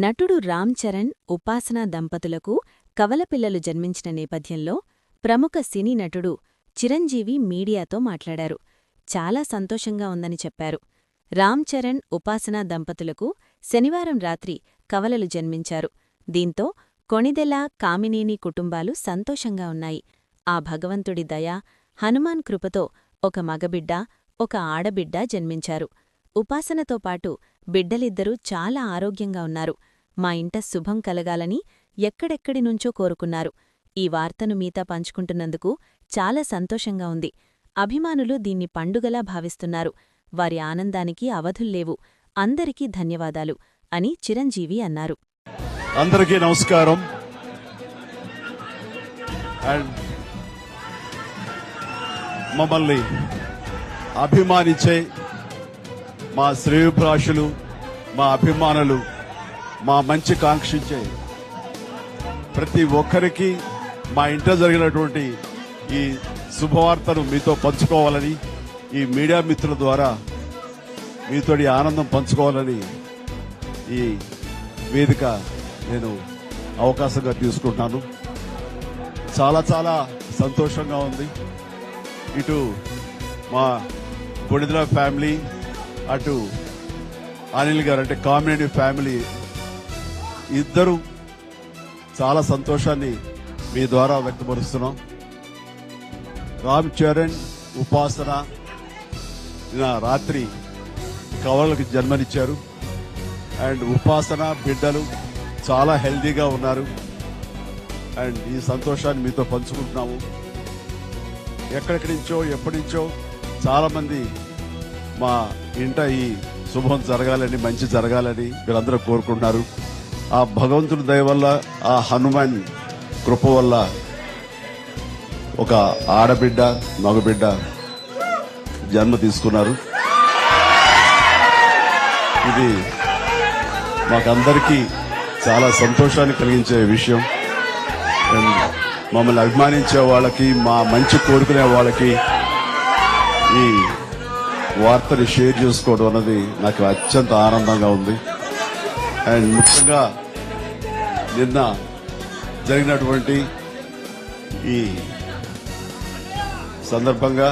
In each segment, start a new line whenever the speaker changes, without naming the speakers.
నటుడు రామ్ చరణ్, ఉపాసన దంపతులకు కవలపిల్లలు జన్మించిన నేపథ్యంలో ప్రముఖ సినీ నటుడు చిరంజీవి మీడియాతో మాట్లాడారు. చాలా సంతోషంగా ఉందని చెప్పారు. రామ్ చరణ్, ఉపాసన దంపతులకు శనివారం రాత్రి కవలలు జన్మించారు. దీంతో కొణిదెల, కామినేని కుటుంబాలు సంతోషంగా ఉన్నాయి. ఆ భగవంతుడి దయ, హనుమాన్ కృపతో ఒక మగబిడ్డ, ఒక ఆడబిడ్డ జన్మించారు. ఉపాసనతో పాటు బిడ్డలిద్దరూ చాలా ఆరోగ్యంగా ఉన్నారు. మా ఇంట శుభం కలగాలని ఎక్కడెక్కడి నుంచో కోరుకున్నారు. ఈ వార్తను మీతో పంచుకుంటున్నందుకు చాలా సంతోషంగా ఉంది. అభిమానులు దీన్ని పండుగలా భావిస్తున్నారు. వారి ఆనందానికి అవధుల్లేవు. అందరికీ ధన్యవాదాలు అని చిరంజీవి అన్నారు.
అందరికీ నమస్కారం. మమ్మల్ని అభిమానించే మా శ్రేయోభిలాషులు, మా అభిమానులు, మా మంచి కాంక్షించే ప్రతి ఒక్కరికి మా ఇంట్లో జరిగినటువంటి ఈ శుభవార్తను మీతో పంచుకోవాలని, ఈ మీడియా మిత్రుల ద్వారా మీతోటి ఆనందం పంచుకోవాలని ఈ వేదిక నేను అవకాశంగా తీసుకుంటున్నాను. చాలా చాలా సంతోషంగా ఉంది. ఇటు మా కొణిదెల ఫ్యామిలీ, అటు అనిల్ గారు అంటే కామినేని ఫ్యామిలీ ఇద్దరు చాలా సంతోషాన్ని మీ ద్వారా వ్యక్తపరుస్తున్నాం. రామ్ చరణ్, ఉపాసన రాత్రి కవలలకు జన్మనిచ్చారు. అండ్ ఉపాసన బిడ్డలు చాలా హెల్దీగా ఉన్నారు. అండ్ ఈ సంతోషాన్ని మీతో పంచుకుంటున్నాము. ఎక్కడెక్కడి నుంచో ఎప్పటి నుంచో చాలా మంది మా ఇంట ఈ శుభం జరగాలని, మంచి జరగాలని మీరందరూ కోరుకుంటున్నారు. ఆ భగవంతుడి దయ వల్ల, ఆ హనుమాన్ కృప వల్ల ఒక ఆడబిడ్డ, మగబిడ్డ జన్మ తీసుకున్నారు. ఇది మాకందరికీ చాలా సంతోషాన్ని కలిగించే విషయం. మమ్మల్ని అభిమానించే వాళ్ళకి, మా మంచి కోరుకునే వాళ్ళకి ఈ వార్తని షేర్ చేసుకోవడం అన్నది నాకు అత్యంత ఆనందంగా ఉంది. అండ్ ముఖ్యంగా నిన్న జరిగినటువంటి ఈ సందర్భంగా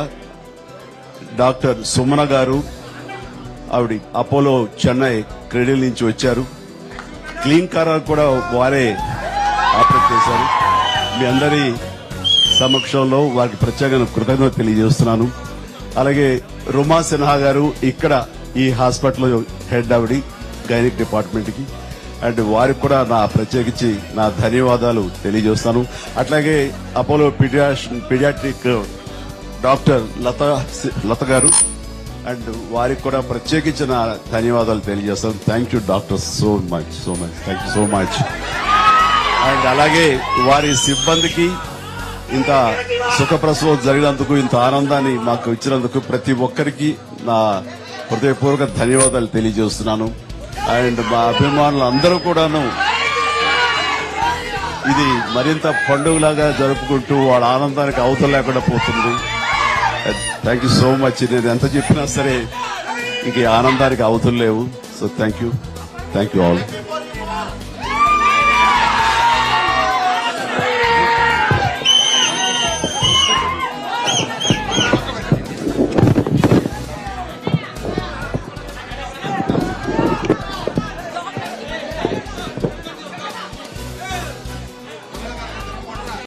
డాక్టర్ సుమన గారు, ఆవిడ అపోలో చెన్నై క్రెడిల్ నుంచి వచ్చారు. క్లీన్ కార్ కూడా వారే ఆపరేట్ చేశారు. మీ అందరి సమక్షంలో వారికి ప్రత్యేకంగా కృతజ్ఞత తెలియజేస్తున్నాను. అలాగే రుమా సిన్హా గారు ఇక్కడ ఈ హాస్పిటల్ హెడ్ ఆవిడ గైనిక్ డిపార్ట్మెంట్ కి, అండ్ వారికి కూడా నా ప్రత్యేకించి నా ధన్యవాదాలు తెలియజేస్తాను. అట్లాగే అపోలో పీడియాట్రిక్ డాక్టర్ లత గారు, అండ్ వారికి కూడా ప్రత్యేకించి నా ధన్యవాదాలు తెలియజేస్తాను. Thank you doctor, so much thank you so much. And అలాగే వారి సిబ్బందికి ఇంత సుఖప్రసవం జరిగినందుకు, ఇంత ఆనందాన్ని మాకు ఇచ్చినందుకు ప్రతి ఒక్కరికి నా హృదయపూర్వక ధన్యవాదాలు తెలియజేస్తున్నాను. అండ్ మా అభిమానులు అందరూ కూడాను ఇది మరింత పండుగలాగా జరుపుకుంటూ వాళ్ళ ఆనందానికి అవతల లేకుండా పోతుంది. Thank you so much. నేను ఎంత చెప్పినా సరే ఇంక ఆనందానికి అవతలు లేవు. So thank you all.